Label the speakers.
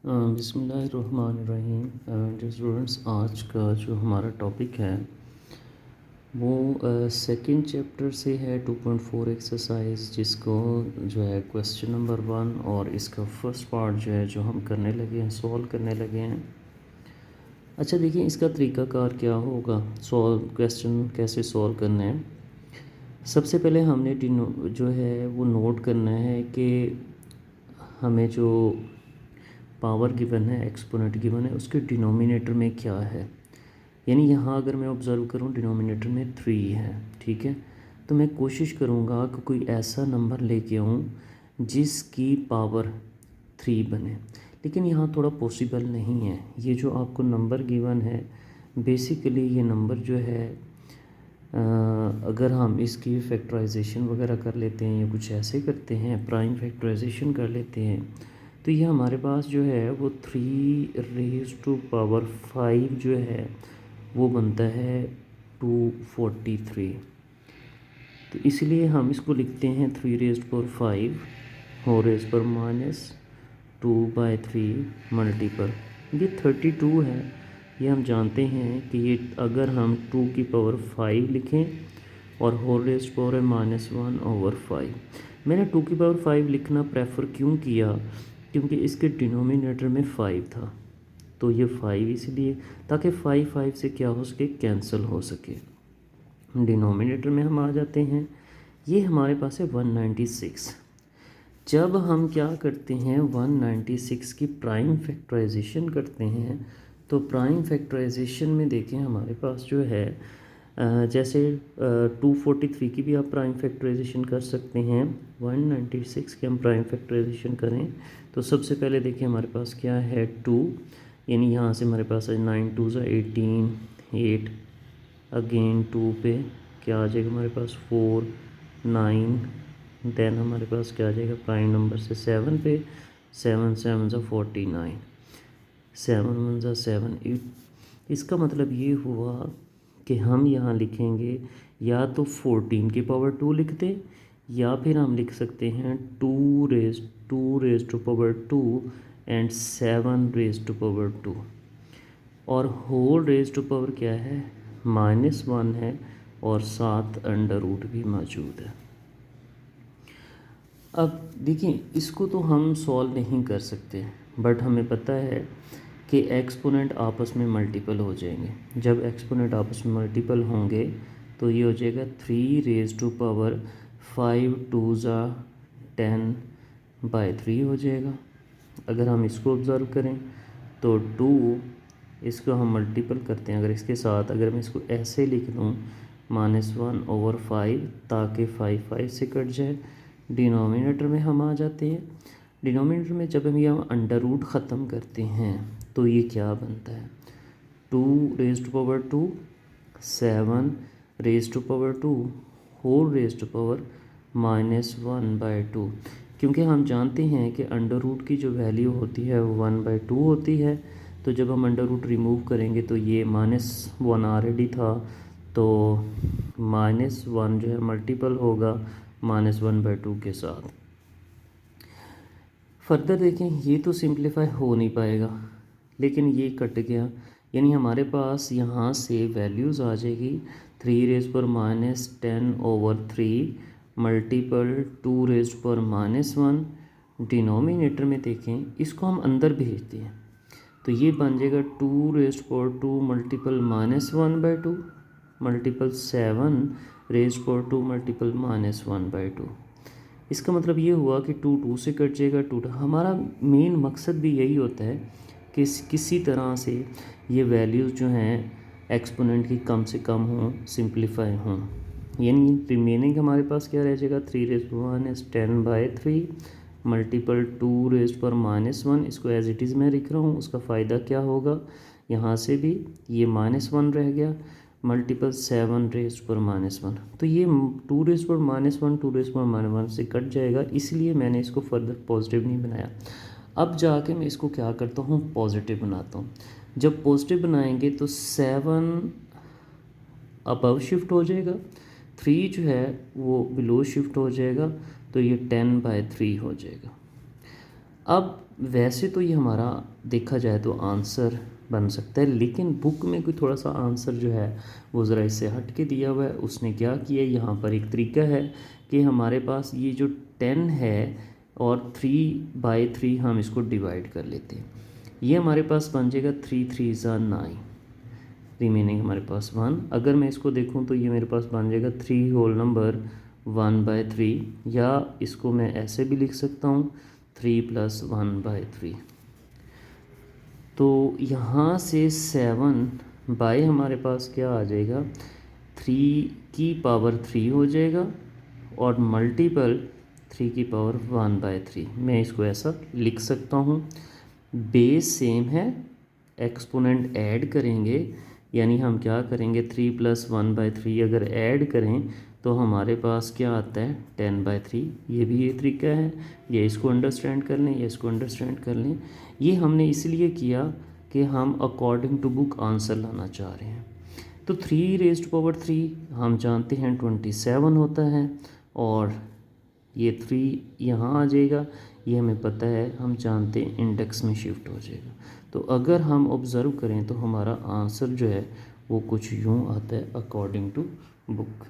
Speaker 1: बिस्मिल्लाहिर्रहमानिर्रहीम। जो स्टूडेंट्स, आज का जो हमारा टॉपिक है वो सेकंड चैप्टर से है 2.4 एक्सरसाइज, जिसको जो है क्वेश्चन नंबर 1 और इसका फर्स्ट पार्ट जो है जो हम करने लगे हैं, सॉल्व करने लगे हैं। अच्छा देखिए, इसका तरीक़ाकार क्या होगा, सॉल्व क्वेश्चन कैसे सॉल्व करना है। सबसे पहले हमने जो है वो नोट करना है कि हमें जो पावर गिवन है, एक्सपोनेंट गिवन है, उसके डिनोमिनेटर में क्या है। यानी यहाँ अगर मैं ऑब्ज़र्व करूँ डिनोमिनेटर में 3 है, ठीक है। तो मैं कोशिश करूँगा कि कोई ऐसा नंबर लेके आऊँ जिसकी पावर 3 बने, लेकिन यहाँ थोड़ा पॉसिबल नहीं है। ये जो आपको नंबर गिवन है, बेसिकली ये नंबर जो है अगर हम इसकी फैक्टराइजेशन वगैरह कर लेते हैं या कुछ ऐसे करते हैं, प्राइम फैक्टराइजेशन कर लेते हैं, तो ये हमारे पास जो है वो 3 raised to power 5 जो है वो बनता है 243। तो इसलिए हम इसको लिखते हैं 3 raised to power 5 whole raise पर -2/3 मल्टीपल ये 32 है। ये हम जानते हैं कि ये अगर हम 2 की पावर 5 लिखें और होल रेज़ पावर है -1/5। मैंने 2 की पावर 5 लिखना प्रेफर क्यों किया, क्योंकि इसके डिनोमिनेटर में 5 था, तो ये 5 इसलिए ताकि 5 से क्या हो सके, कैंसिल हो सके। डिनोमिनेटर में हम आ जाते हैं, ये हमारे पास है 196। जब हम क्या करते हैं 196 की प्राइम फैक्टराइजेशन करते हैं, तो प्राइम फैक्टराइजेशन में देखें हमारे पास जो है जैसे 243 की भी आप प्राइम फैक्टराइजेशन कर सकते हैं। 196 की हम प्राइम फैक्टराइजेशन करें तो सबसे पहले देखिए हमारे पास क्या है 2, यानी यहाँ से हमारे पास है 9 2 18, 8 अगेन 2 पे क्या आ जाएगा हमारे पास 4 9, देन हमारे पास क्या आ जाएगा प्राइम नंबर से 7 पे, 7 7 49, 7 1 7 8। इसका मतलब ये हुआ कि हम यहाँ लिखेंगे या तो 14 की पावर 2 लिखते, या फिर हम लिख सकते हैं 2 raised to power 2 and 7 raised to power 2, और होल रेज़ टू पावर क्या है -1 है, और 7 अंडर रूट भी मौजूद है। अब देखिए, इसको तो हम सॉल्व नहीं कर सकते, बट हमें पता है कि एक्सपोनेंट आपस में मल्टीपल हो जाएंगे। जब एक्सपोनेंट आपस में मल्टीपल होंगे तो ये हो जाएगा 3 raised to power 5 2 10/3 हो जाएगा। अगर हम इसको ऑब्ज़र्व करें तो 2 इसको हम मल्टीपल करते हैं, अगर इसके साथ अगर मैं इसको ऐसे लिख दूँ -1/5 ताकि 5 से कट जाए। डिनोमिनेटर में हम आ जाते हैं। डिनोमिनेटर में जब हम यहाँ अंडर रूट ख़त्म करते हैं तो ये क्या बनता है 2 raised to power 2, 7 raised to power 2 whole raise to power -1/2। क्योंकि हम जानते हैं कि अंडर रूट की जो वैल्यू होती है वो 1/2 होती है, तो जब हम अंडर रूट रिमूव करेंगे तो ये -1 ऑलरेडी था, तो -1 जो है मल्टीपल होगा -1/2 के साथ। फर्दर देखें, ये तो सिंप्लीफाई हो नहीं पाएगा, लेकिन ये कट गया, यानी हमारे पास यहाँ से वैल्यूज़ आ जाएगी 3 raised to power -10/3 multiple 2 raised to power-1। Denominator में देखें, इसको हम अंदर भेजते हैं तो ये बन जाएगा 2 raised to power 2 multiple -1/2 multiple 7 raised to power 2 multiple -1/2। इसका मतलब ये हुआ कि 2 2 से कट जाएगा, 2 हमारा मेन मकसद भी यही होता है कि किसी तरह से ये वैल्यूज़ जो हैं एक्सपोनेंट की कम से कम हों, सिंप्लीफाई हों। यानी रिमेनिंग हमारे पास क्या रह जाएगा 3 raised to power -10/3 multiple 2 raised to power -1। इसको एज इट इज़ मैं लिख रहा हूँ, उसका फ़ायदा क्या होगा, यहाँ से भी ये -1 रह गया मल्टीपल 7 raised to power -1। तो ये 2 raised to power -1 2 raised to power -1 से कट जाएगा, इसलिए मैंने इसको फर्दर पॉजिटिव नहीं बनाया। अब जाके मैं इसको क्या करता हूँ, पॉजिटिव बनाता हूँ। जब पॉजिटिव बनाएंगे तो 7 अबव शिफ्ट हो जाएगा, 3 जो है वो बिलो शिफ्ट हो जाएगा, तो ये 10/3 हो जाएगा। अब वैसे तो ये हमारा देखा जाए तो आंसर बन सकता है, लेकिन बुक में कोई थोड़ा सा आंसर जो है वो ज़रा इससे हट के दिया हुआ है। उसने क्या किया, यहाँ पर एक तरीका है कि हमारे पास ये जो 10 है और 3/3 हम इसको डिवाइड कर लेते हैं। ये हमारे पास बन जाएगा 3 3 ज़ा 9, रिमेनिंग हमारे पास 1। अगर मैं इसको देखूं तो ये मेरे पास बन जाएगा 3 होल नंबर 1/3, या इसको मैं ऐसे भी लिख सकता हूँ 3 + 1/3। तो यहाँ से 7 बाय हमारे पास क्या आ जाएगा, 3 हो जाएगा और मल्टीपल 3 1/3। मैं इसको ऐसा लिख सकता हूँ। बेस सेम है, एक्सपोनेंट ऐड करेंगे, यानी हम क्या करेंगे 3 + 1/3 अगर ऐड करें तो हमारे पास क्या आता है 10/3। ये भी ये तरीका है, ये इसको अंडरस्टैंड कर लें, ये इसको अंडरस्टैंड कर लें। ये हमने इसलिए किया कि हम अकॉर्डिंग टू बुक आंसर लाना चाह रहे हैं। तो 3 हम जानते हैं 27 होता है, और ये 3 यहाँ आ जाएगा, ये हमें पता है, हम जानते हैं इंडेक्स में शिफ्ट हो जाएगा। तो अगर हम ऑब्ज़र्व करें तो हमारा आंसर जो है वो कुछ यूँ आता है अकॉर्डिंग टू बुक।